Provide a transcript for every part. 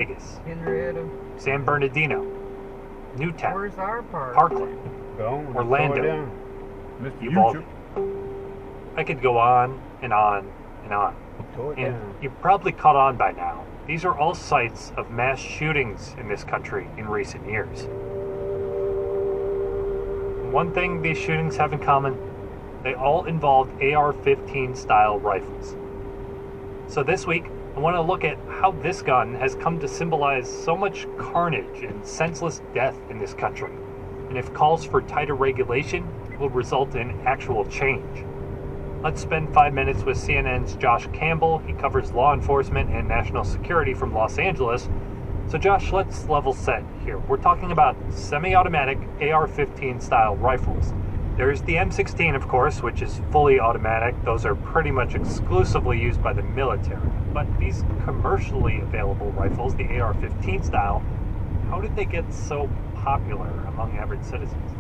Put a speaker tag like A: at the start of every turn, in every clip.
A: Vegas,
B: Henrietta.
A: San Bernardino, Newtown,
B: Where's our part?
A: Parkland, Orlando, Uvalde. I could go on and on and on. And you've probably caught on by now. These are all sites of mass shootings in this country in recent years. One thing these shootings have in common, they all involved AR-15 style rifles. So this week, I want to look at how this gun has come to symbolize so much carnage and senseless death in this country, and if calls for tighter regulation will result in actual change. Let's spend 5 minutes with CNN's Josh Campbell. He covers law enforcement and national security from Los Angeles. So Josh, let's level set here. We're talking about semi-automatic AR-15 style rifles. There's the M16, of course, which is fully automatic. Those are pretty much exclusively used by the military. But these commercially available rifles, the AR-15 style, how did they get so popular among average citizens?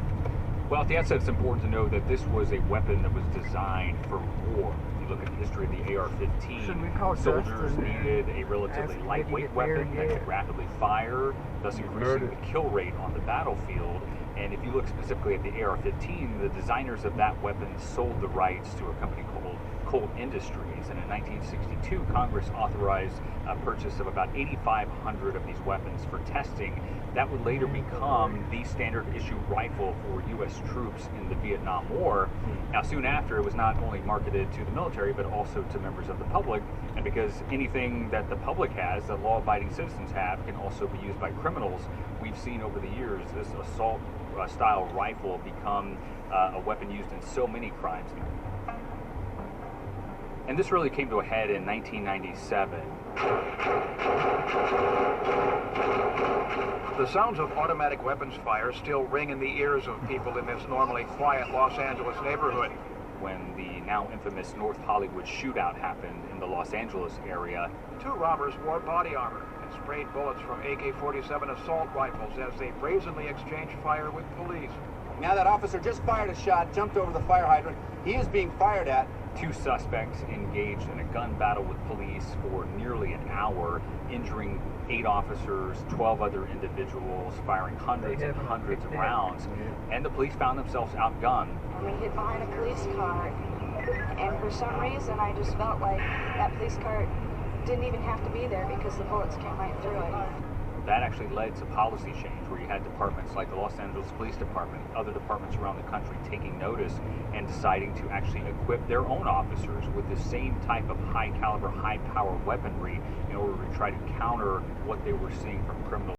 C: Well, at the outset, it's important to know that this was a weapon that was designed for war. If you look at the history of the AR-15, soldiers needed a relatively lightweight weapon that could rapidly fire, thus increasing the kill rate on the battlefield. And if you look specifically at the AR-15, the designers of that weapon sold the rights to a company called Colt Industries, and in 1962 Congress authorized a purchase of about 8,500 of these weapons for testing. That would later become the standard issue rifle for U.S. troops in the Vietnam War. Now soon after, it was not only marketed to the military but also to members of the public, and because anything that the public has, that law-abiding citizens have, can also be used by criminals, we've seen over the years this assault style rifle become a weapon used in so many crimes now. And this really came to a head in 1997.
D: The sounds of automatic weapons fire still ring in the ears of people in this normally quiet Los Angeles neighborhood.
C: When the now infamous North Hollywood shootout happened in the Los Angeles area,
D: 2 robbers wore body armor and sprayed bullets from AK-47 assault rifles as they brazenly exchanged fire with police.
E: Now that officer just fired a shot, jumped over the fire hydrant. He is being fired at.
C: 2 suspects engaged in a gun battle with police for nearly an hour, injuring 8 officers, 12 other individuals, firing hundreds and hundreds of rounds, and the police found themselves outgunned.
F: We hid behind a police car, and for some reason I just felt like that police car didn't even have to be there because the bullets came right through it.
C: That actually led to policy change, where you had departments like the Los Angeles Police Department, other departments around the country taking notice and deciding to actually equip their own officers with the same type of high caliber, high power weaponry in order to try to counter what they were seeing from criminals.